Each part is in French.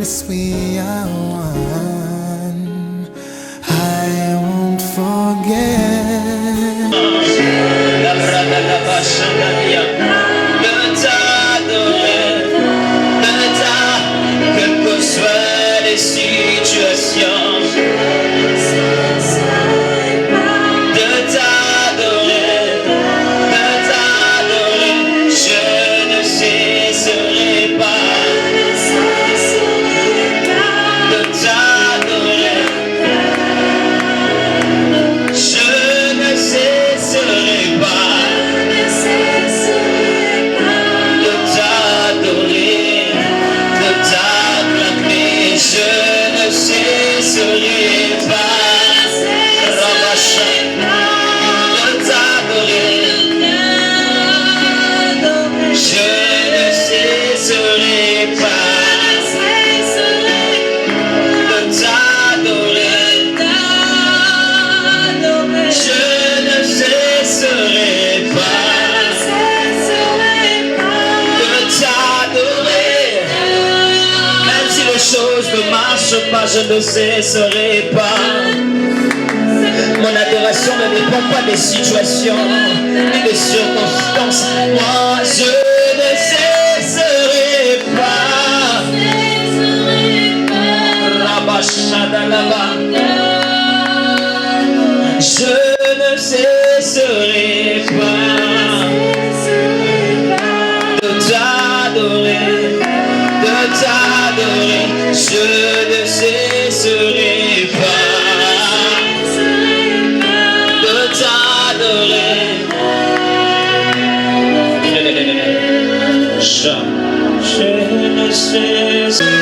yes, we are one. I won't forget. La brada la vache de t'adorer, quelles que soient les situations, de t'adorer, je ne cesserai pas de t'adorer, je ne cesserai pas de t'adorer, de t'acclamer, je ne cesserai pas, Rabasha, de t'adorer, je ne cesserai pas de t'adorer, je ne cesserai pas de t'adorer, même si les choses ne marchent pas, je ne cesserai pas. Mon adoration ne dépend pas des situations ni des circonstances. Moi, je ne cesserai pas. Rabashadalaba. Je ne cesserai pas de t'adorer, je ne cesserai pas de t'adorer. Je ne cesserai.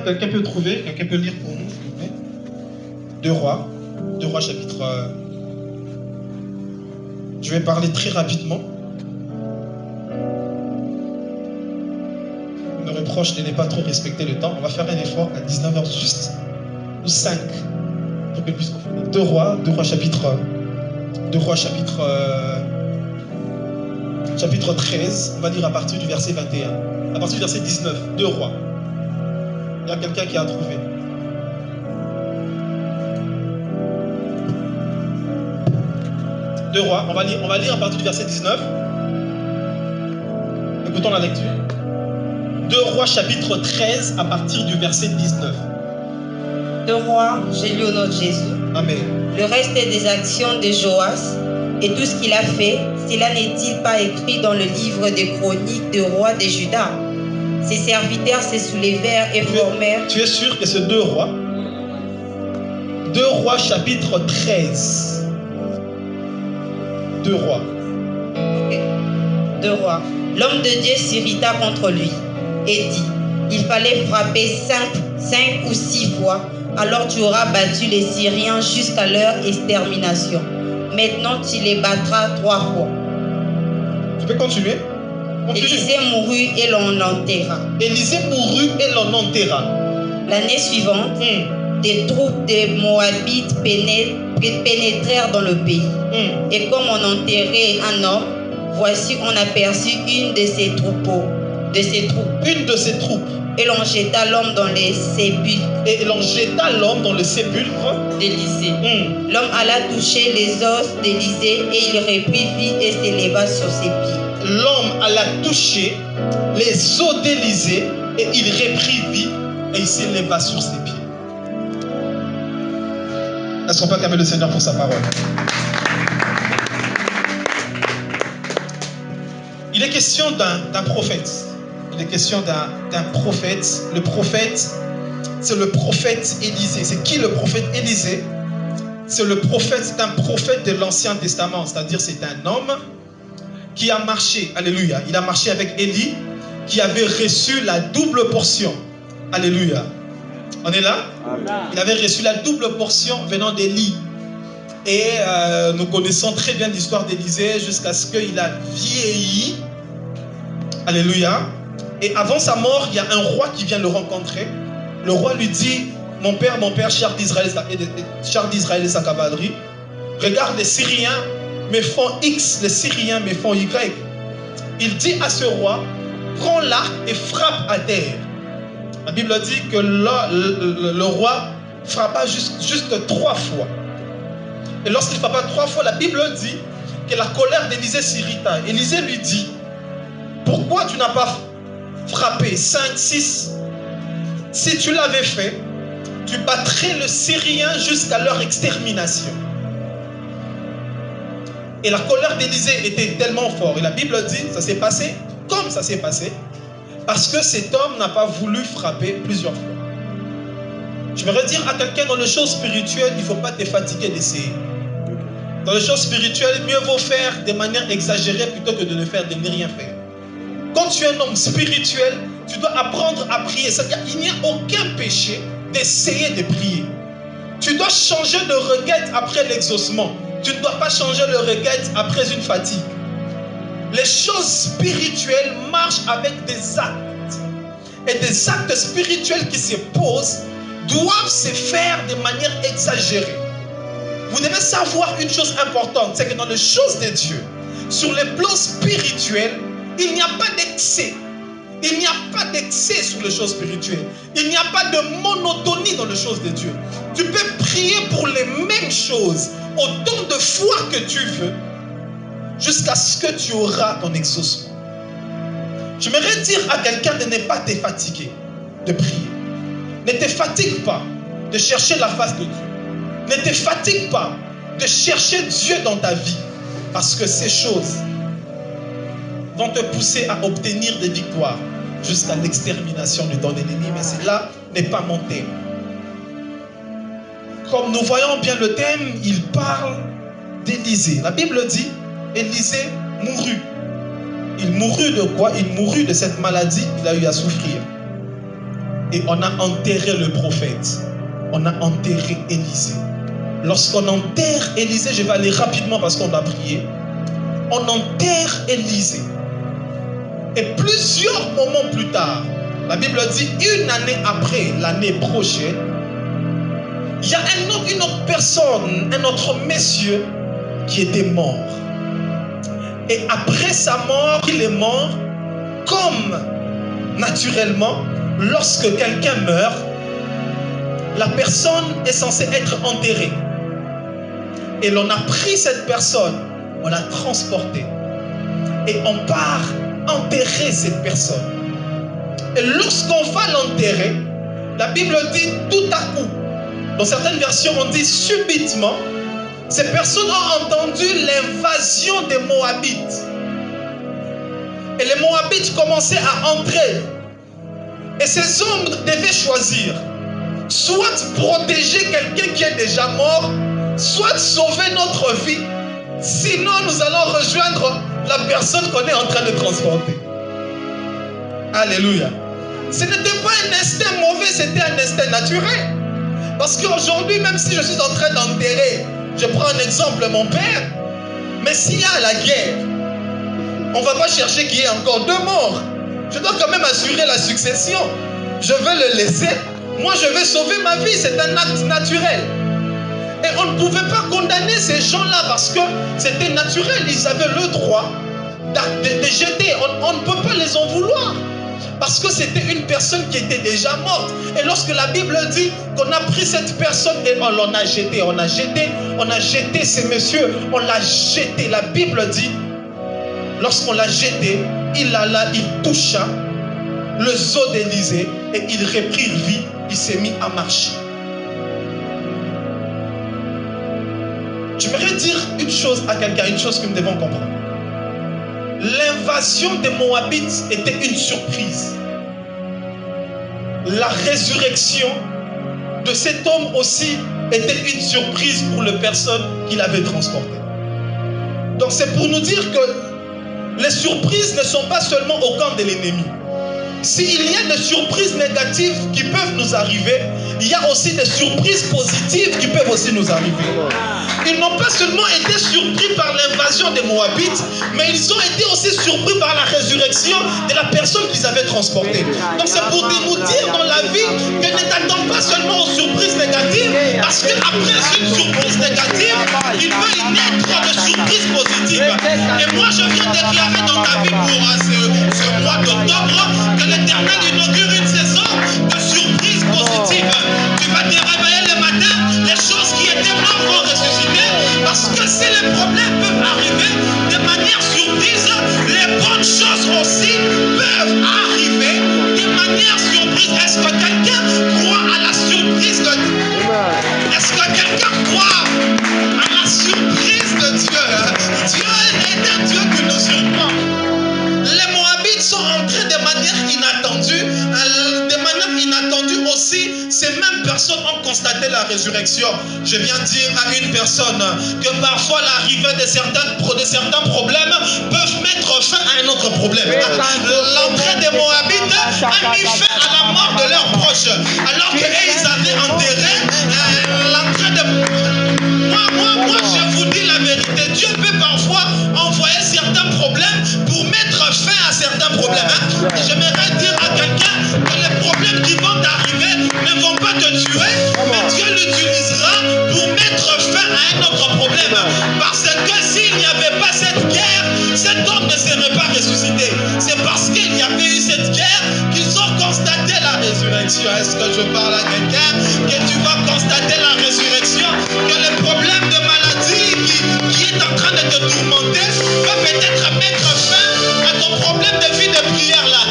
Quelqu'un peut trouver, quelqu'un peut lire pour nous, s'il vous plaît. 2 Rois chapitre. Je vais parler très rapidement. On me reproche de ne pas trop respecter le temps. On va faire un effort à 19h juste, ou 5, pour que puisse confirmer. 2 Rois chapitre 13, on va lire à partir du verset 21. À partir du verset 19, 2 Rois. Il y a quelqu'un qui a trouvé. Deux Rois, on va lire à partir du verset 19. Écoutons la lecture. 2 Rois chapitre 13 à partir du verset 19. 2 Rois, j'ai lu au nom de Jésus. Amen. Le reste des actions de Joas et tout ce qu'il a fait, cela n'est-il pas écrit dans le livre des chroniques de rois de Juda? Ses serviteurs se soulevèrent et formèrent. Tu es sûr que c'est 2 Rois? 2 Rois chapitre 13. 2 Rois. Ok. 2 Rois. L'homme de Dieu s'irrita contre lui et dit, il fallait frapper 5 ou 6 fois, alors tu auras battu les Syriens jusqu'à leur extermination. Maintenant tu les battras 3 fois. Tu peux continuer? Élisée mourut et l'on l'enterra. L'année suivante, des troupes de Moabites pénétrèrent dans le pays. Et comme on enterrait un homme, voici on aperçut une de ces troupeaux de ses troupes. Une de ses troupes. Et l'on jeta l'homme dans les sépulcres Et l'on jeta l'homme dans le sépulcre d'Élisée. L'homme alla toucher les os d'Élisée et il reprit vie et s'éleva sur ses pieds. L'homme alla toucher les os d'Élisée et il reprit vie et il s'éleva sur ses pieds. Est-ce qu'on peut acclamer le Seigneur pour sa parole? Il est question d'un prophète. Il est question d'un prophète. Le prophète, c'est le prophète Élisée. C'est qui le prophète Élisée? C'est le prophète, c'est un prophète de l'Ancien Testament. C'est-à-dire c'est un homme qui a marché, alléluia. Il a marché avec Élie, qui avait reçu la double portion. Alléluia. On est là? Il avait reçu la double portion venant d'Élie. Et nous connaissons très bien l'histoire d'Élisée jusqu'à ce qu'il a vieilli. Alléluia. Et avant sa mort, il y a un roi qui vient le rencontrer. Le roi lui dit, mon père, char d'Israël et sa cavalerie, regarde, les Syriens me font X, les Syriens me font Y. Il dit à ce roi, prends l'arc et frappe à terre. La Bible dit que le roi frappa juste 3 fois. Et lorsqu'il frappa 3 fois, la Bible dit que la colère d'Élisée s'irrita. Élisée lui dit, pourquoi tu n'as pas frappé 5, 6? Si tu l'avais fait, tu battrais le Syrien jusqu'à leur extermination. Et la colère d'Élisée était tellement forte. Et la Bible dit, ça s'est passé comme ça s'est passé, parce que cet homme n'a pas voulu frapper plusieurs fois. Je voudrais dire à quelqu'un, dans les choses spirituelles, il ne faut pas te fatiguer d'essayer. Dans les choses spirituelles, mieux vaut faire de manière exagérée plutôt que de ne faire de ne rien faire. Quand tu es un homme spirituel, tu dois apprendre à prier. C'est-à-dire qu'il n'y a aucun péché d'essayer de prier. Tu dois changer de requête après l'exaucement. Tu ne dois pas changer de requête après une fatigue. Les choses spirituelles marchent avec des actes. Et des actes spirituels qui se posent doivent se faire de manière exagérée. Vous devez savoir une chose importante, c'est que dans les choses de Dieu, sur le plan spirituel, il n'y a pas d'excès. Il n'y a pas d'excès sur les choses spirituelles. Il n'y a pas de monotonie dans les choses de Dieu. Tu peux prier pour les mêmes choses autant de fois que tu veux jusqu'à ce que tu auras ton exaucement. Je voudrais dire à quelqu'un de ne pas te fatiguer de prier. Ne te fatigue pas de chercher la face de Dieu. Ne te fatigue pas de chercher Dieu dans ta vie, parce que ces choses vont te pousser à obtenir des victoires jusqu'à l'extermination de ton ennemi. Mais cela n'est pas mon thème. Comme nous voyons bien le thème, il parle d'Élisée. La Bible dit, Élisée mourut. Il mourut de quoi? Il mourut de cette maladie qu'il a eu à souffrir. Et on a enterré le prophète. On a enterré Élisée. Lorsqu'on enterre Élisée, je vais aller rapidement parce qu'on a prié. On enterre Élisée. Et plusieurs moments plus tard, la Bible dit, une année après, l'année prochaine, il y a une autre personne, un autre monsieur qui était mort. Et après sa mort, il est mort comme naturellement, lorsque quelqu'un meurt, la personne est censée être enterrée. Et l'on a pris cette personne, on l'a transportée. Et on part enterrer cette personne. Et lorsqu'on va l'enterrer, la Bible dit tout à coup. Dans certaines versions, on dit subitement. Ces personnes ont entendu l'invasion des Moabites. Et les Moabites commençaient à entrer. Et ces hommes devaient choisir. Soit protéger quelqu'un qui est déjà mort, soit sauver notre vie. Sinon, nous allons rejoindre la personne qu'on est en train de transporter. Alléluia. Ce n'était pas un instinct mauvais, c'était un instinct naturel. Parce qu'aujourd'hui, même si je suis en train d'enterrer, je prends un exemple, mon père, mais s'il y a la guerre, on ne va pas chercher qu'il y ait encore 2 morts. Je dois quand même assurer la succession. Je vais le laisser. Moi, je vais sauver ma vie. C'est un acte naturel. Et on ne pouvait pas condamner ces gens-là parce que c'était naturel. Ils avaient le droit de jeter. On ne peut pas les en vouloir. Parce que c'était une personne qui était déjà morte. Et lorsque la Bible dit qu'on a pris cette personne et on l'a jeté, on a jeté ce monsieur, on l'a jeté. La Bible dit, lorsqu'on l'a jeté, il toucha le zoo d'Élysée et il reprit vie, il s'est mis à marcher. J'aimerais dire une chose à quelqu'un, une chose que nous devons comprendre. L'invasion des Moabites était une surprise. La résurrection de cet homme aussi était une surprise pour les personnes qui l'avaient transporté. Donc c'est pour nous dire que les surprises ne sont pas seulement au camp de l'ennemi. S'il y a des surprises négatives qui peuvent nous arriver, il y a aussi des surprises positives qui peuvent aussi nous arriver. Ils n'ont pas seulement été surpris par l'invasion des Moabites, mais ils ont été aussi surpris par la résurrection de la personne qu'ils avaient transportée. Donc c'est pour nous dire dans la vie que ne t'attends pas seulement aux surprises négatives, parce qu'après une surprise négative, il peut y naître de surprises positives. Et moi je viens déclarer dans ta vie pour ce mois d'octobre que l'Éternel inaugure une saison de surprises positives. Tu vas te réveiller le matin, les choses qui étaient mortes vont ressusciter. Parce que si les problèmes peuvent arriver de manière surprise, les bonnes choses aussi peuvent arriver de manière surprise. Est-ce que quelqu'un croit à la surprise de Dieu? Est-ce que quelqu'un croit à la surprise de Dieu? Dieu est un Dieu qui nous surprend. Les Moabites sont entrés de manière inattendue. De manière inattendue aussi, ces mêmes personnes ont constaté la résurrection. Je viens dire à une personne que parfois l'arrivée de certains problèmes peuvent mettre fin à un autre problème. L'entrée des Moabites a mis fin à la mort de leurs proches. Alors qu'ils avaient enterré l'entrée de... Moi, je vous dis la vérité. Dieu peut parfois envoyer certains problèmes pour mettre fin à certains problèmes. Et j'aimerais dire à quelqu'un que les problèmes qui vont t'arriver ne vont pas te tuer, mais Dieu l'utilisera pour mettre fin à un autre problème. Parce que s'il n'y avait pas cette guerre, cet homme ne serait pas ressuscité. C'est parce qu'il y avait eu cette guerre qu'ils ont constaté la résurrection. Est-ce que je parle à quelqu'un que tu vas constater la résurrection, que les problèmes de maladie qui est en train de te tourmenter va peut-être mettre fin à ton problème de vie de prière là.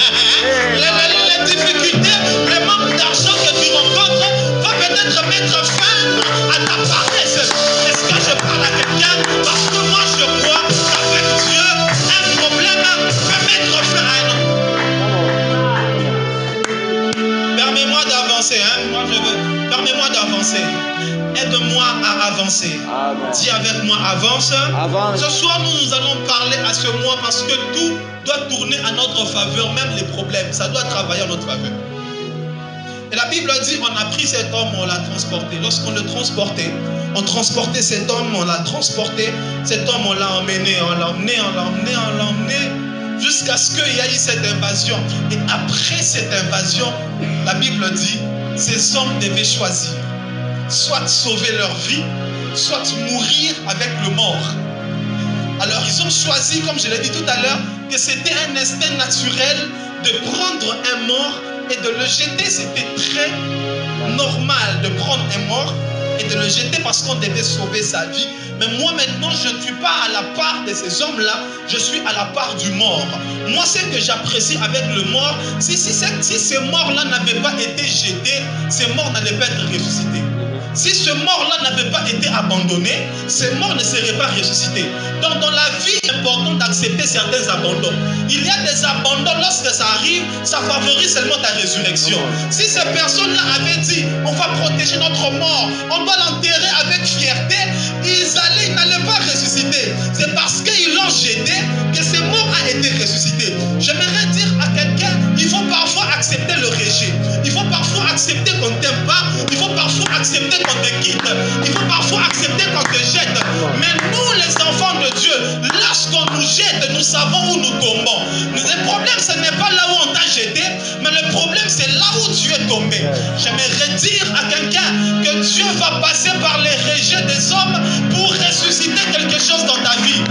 Les difficultés, le manque d'argent que tu rencontres va peut-être mettre fin à ta paresse. Est-ce que je parle à quelqu'un? Parce que moi je crois qu'avec Dieu, un problème peut mettre fin à un autre. Permets-moi d'avancer, permets-moi d'avancer. Aide-moi à avancer. Amen. Dis avec moi, avance. Ce soir, nous allons parler à ce mois parce que tout doit tourner à notre faveur, même les problèmes. Ça doit travailler en notre faveur. Et la Bible dit, on a pris cet homme, on l'a transporté. Lorsqu'on le transportait, on transportait cet homme, on l'a transporté. Cet homme, on l'a emmené, jusqu'à ce qu'il y ait cette invasion. Et après cette invasion, la Bible dit, ces hommes devaient choisir. Soit sauver leur vie, soit mourir avec le mort. Alors ils ont choisi, comme je l'ai dit tout à l'heure, que c'était un instinct naturel de prendre un mort et de le jeter. C'était très normal de prendre un mort et de le jeter parce qu'on devait sauver sa vie. Mais moi maintenant, je ne suis pas à la part de ces hommes-là, je suis à la part du mort. Moi, ce que j'apprécie avec le mort, si ces morts-là n'avaient pas été jetés, ces morts n'allaient pas être ressuscités. Si ce mort-là n'avait pas été abandonné, ce mort ne serait pas ressuscité. Donc dans la vie, il est important d'accepter certains abandons. Il y a des abandons, lorsque ça arrive, ça favorise seulement ta résurrection. Si ces personnes-là avaient dit, on va protéger notre mort, on doit l'enterrer avec fierté, ils n'allaient pas ressusciter. C'est parce qu'ils l'ont jeté que ce mort a été ressuscité. J'aimerais dire à quelqu'un, il faut parfois accepter le rejet. Il faut parfois accepter qu'on ne t'aime pas. Il faut parfois accepter qu'on te quitte. Il faut parfois accepter qu'on te jette. Mais nous, les enfants de Dieu, lorsqu'on nous jette, nous savons où nous tombons. Le problème, ce n'est pas là où on t'a jeté, mais le problème, c'est là où tu es tombé. J'aimerais dire à quelqu'un que Dieu va passer par les rejets des hommes pour ressusciter quelque chose dans ta vie.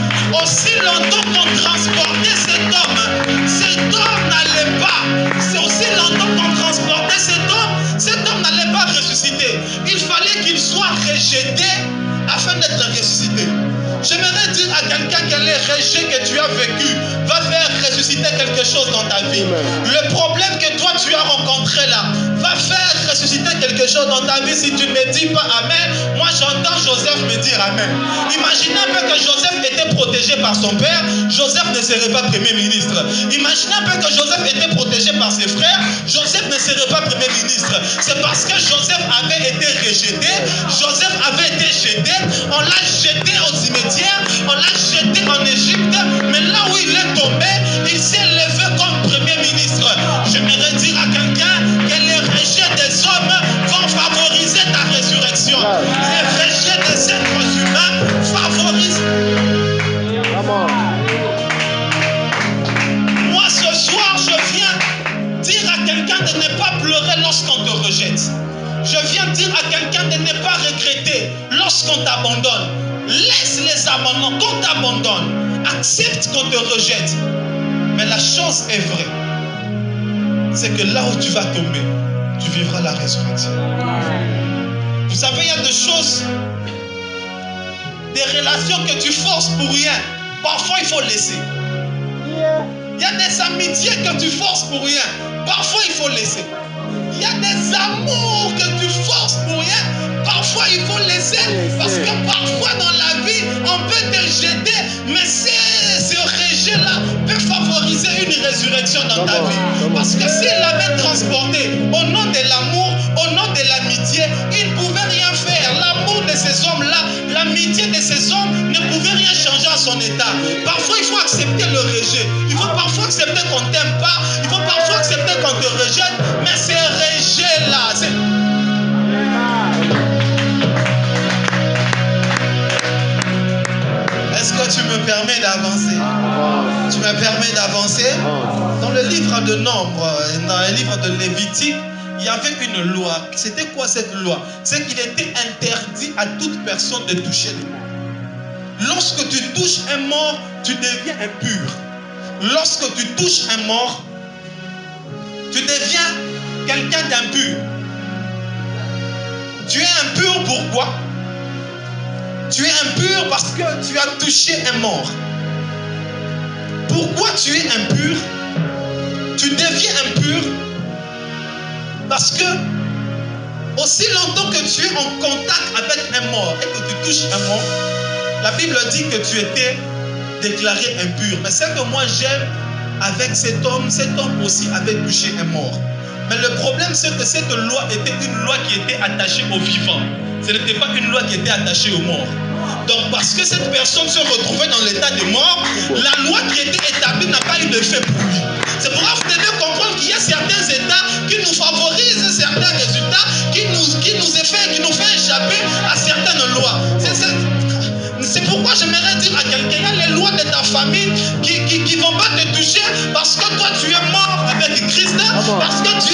Aussi longtemps qu'on transportait cet homme n'allait pas. rejeté afin d'être ressuscité. J'aimerais dire à quelqu'un que les rejets que tu as vécu va faire ressusciter quelque chose dans ta vie. Le problème que toi tu as rencontré là va faire ressusciter quelque chose dans ta vie si tu ne me dis pas Amen. Moi j'entends Joseph me dire Amen. Imaginez un peu que Joseph était protégé par son père, Joseph ne serait pas premier ministre. Imaginez un peu que Joseph était protégé par ses frères, Joseph ne serait pas premier ministre. C'est parce que Joseph avait été rejeté, Joseph avait été jeté, on l'a jeté au cimetière, on l'a jeté en Égypte, mais là où il est tombé, il s'est levé comme premier ministre. J'aimerais dire à quelqu'un que les rejets des hommes vont favoriser ta résurrection. Les rejets des êtres humains favorisent. Moi ce soir, je viens dire à quelqu'un de ne pas pleurer lorsqu'on te rejette. Je viens dire à quelqu'un de ne pas regretter lorsqu'on t'abandonne. Laisse les abandons, qu'on t'abandonne. Accepte qu'on te rejette. Mais la chose est vraie. C'est que là où tu vas tomber, tu vivras la résurrection. Vous savez, il y a des choses, des relations que tu forces pour rien. Parfois, il faut laisser. Il y a des amitiés que tu forces pour rien. Parfois, il faut laisser. Il y a des amours que tu forces pour rien. Parfois, il faut laisser. Parce que parfois, dans la vie, on peut te jeter. Mais ce rejet-là peut favoriser une résurrection dans ta vie. Parce que s'il l'avait transporté au nom de l'amour, au nom de l'amitié, il ne pouvait rien faire. L'amour de ces hommes-là, l'amitié de ces hommes ne pouvait rien changer à son état. Parfois, il faut accepter le rejet. Il faut parfois accepter qu'on ne t'aime pas. Il faut parfois accepter qu'on te rejette. Mais ces rejets-là, c'est... Est-ce que tu me permets d'avancer? Tu me permets d'avancer? Dans le livre de Nombre, dans le livre de Lévitique, il y avait une loi. C'était quoi cette loi? C'est qu'il était interdit à toute personne de toucher les morts. Lorsque tu touches un mort, tu deviens impur. Lorsque tu touches un mort, tu deviens quelqu'un d'impur. Tu es impur pourquoi? Tu es impur parce que tu as touché un mort. Pourquoi tu es impur? Tu deviens impur parce que aussi longtemps que tu es en contact avec un mort et que tu touches un mort, la Bible dit que tu étais déclaré impur. Mais ce que moi j'aime avec cet homme aussi avait touché un mort. Mais le problème c'est que cette loi était une loi qui était attachée aux vivants. Ce n'était pas une loi qui était attachée aux morts. Donc parce que cette personne se retrouvait dans l'état de mort, la loi qui était établie n'a pas eu d'effet pour lui. C'est pourquoi vous devez comprendre qu'il y a certains états qui nous favorisent certains résultats, qui nous fait échapper à certaines lois. C'est pourquoi j'aimerais dire à quelqu'un, il y a les lois de ta famille qui ne vont pas te toucher parce que toi tu es mort avec Christ, parce que tu...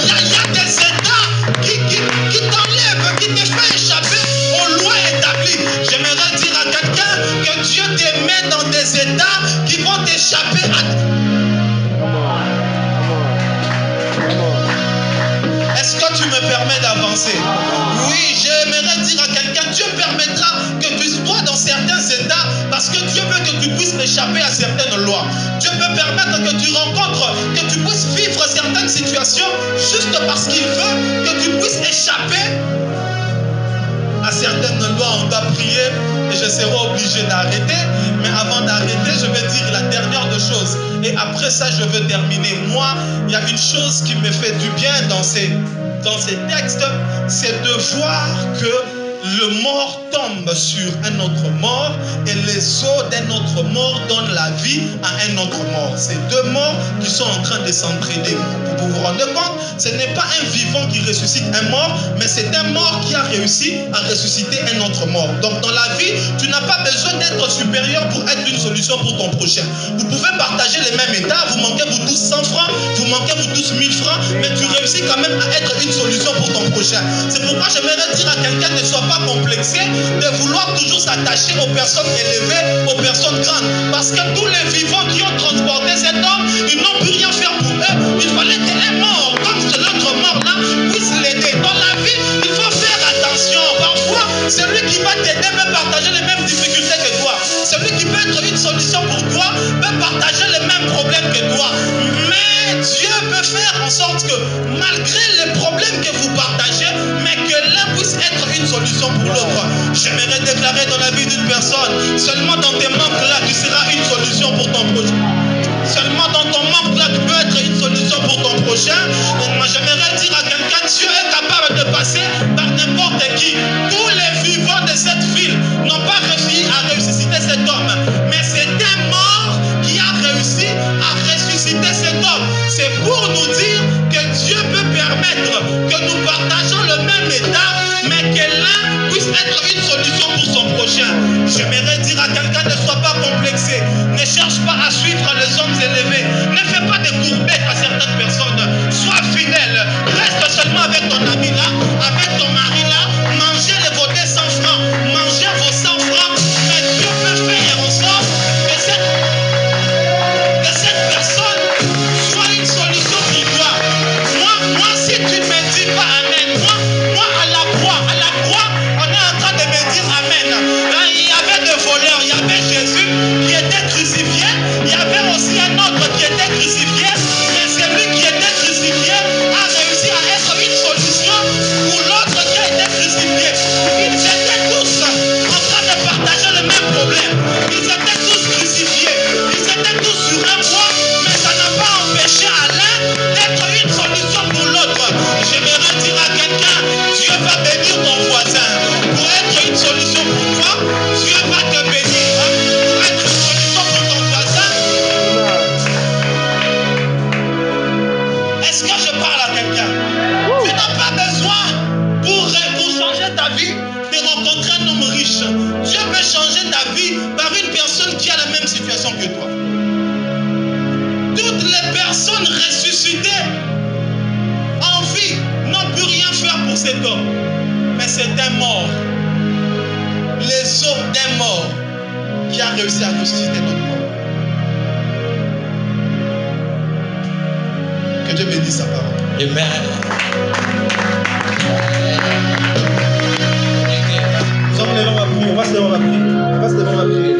Il y a des états qui t'enlèvent, qui te font échapper aux lois établies. J'aimerais dire à quelqu'un que Dieu te met dans des états qui vont t'échapper à... Est-ce que tu me permets d'avancer? Oui, j'aimerais dire à quelqu'un, Dieu permettra que tu sois dans certains états parce que Dieu veut que tu puisses échapper à certaines lois. Dieu peut permettre que tu rencontres, que tu puisses vivre certaines situations juste parce qu'il veut que tu puisses échapper à certaines lois. On doit prier et je serai obligé d'arrêter. Mais avant d'arrêter, je vais dire la dernière des choses. Et après ça, je veux terminer. Moi, il y a une chose qui me fait du bien dans ces textes, c'est de voir que le mort tombe sur un autre mort et les os d'un autre mort donnent la vie à un autre mort. C'est deux morts qui sont en train de s'entraider. Vous vous rendez compte? Ce n'est pas un vivant qui ressuscite un mort, mais c'est un mort qui a réussi à ressusciter un autre mort. Donc dans la vie, tu n'as pas besoin d'être supérieur pour être une solution pour ton prochain. Vous pouvez partager les mêmes états, vous manquez vous tous 100 francs, vous manquez vous tous 1000 francs, mais tu réussis quand même à être une solution pour ton prochain. C'est pourquoi j'aimerais dire à quelqu'un, ne sois pas complexé de vouloir toujours s'attacher aux personnes élevées, aux personnes grandes. Parce que tous les vivants qui ont transporté cet homme, ils n'ont pu rien faire pour eux. Il fallait qu'un mort, comme l'autre mort là, puisse l'aider. Dans la vie, il faut faire attention. qui peut être une solution pour toi peut partager les mêmes problèmes que toi. Mais Dieu peut faire en sorte que malgré les problèmes que vous partagez, mais que l'un puisse être une solution pour l'autre. J'aimerais déclarer dans la vie d'une personne, seulement dans tes manques-là, tu seras une solution pour ton prochain. Seulement dans ton manque-là, tu peux être une solution pour ton prochain. Donc moi, j'aimerais dire à quelqu'un, Dieu est capable de passer par n'importe qui. Tous les vivants de cette ville n'ont pas réussi à ressusciter cet homme. Mais c'est un mort qui a réussi à ressusciter cet homme. C'est pour nous dire que Dieu peut permettre que nous partageons le même état, mais que l'un puisse être une solution pour son prochain. J'aimerais dire à quelqu'un, ne sois pas complexé. Ne cherche pas à suivre les hommes élevés. Ne fais pas des courbettes à certaines personnes. Sois fidèle. Reste seulement avec ton ami là, avec ton mari là. Mangez vos 200 francs. Mangez vos 100 francs. Mais Dieu peut faire en sorte que cette personne soit une solution pour toi. Moi, si tu ne me dis pas Amen, moi à la croix, on est en train de me dire Amen. Il y avait des voleurs, il y avait Jésus qui était crucifié, il y avait aussi un autre qui était crucifié, mais celui qui était crucifié a réussi à être une solution pour l'autre qui a été crucifié. Ils étaient tous en train de partager le même problème. Ils étaient tous crucifiés, ils étaient tous sur un bois, mais ça n'a pas empêché à l'un d'être une solution pour l'autre. J'aimerais dire à quelqu'un, Dieu va bénir ton voisin pour être une solution pour toi. Dieu va te bénir pour être une solution pour ton voisin. Est-ce que je parle à quelqu'un? Tu n'as pas besoin pour changer ta vie de rencontrer un homme riche. Dieu peut changer ta vie par une personne qui a la même situation que toi. Toutes les personnes ressuscitées en vie n'ont pu rien faire pour cet homme. Mais c'est un mort. Les os d'un mort qui a réussi à ressusciter notre mort. Que Dieu bénisse sa parole. Amen. Nous sommes devant ma prière. On va se lever, on va prier.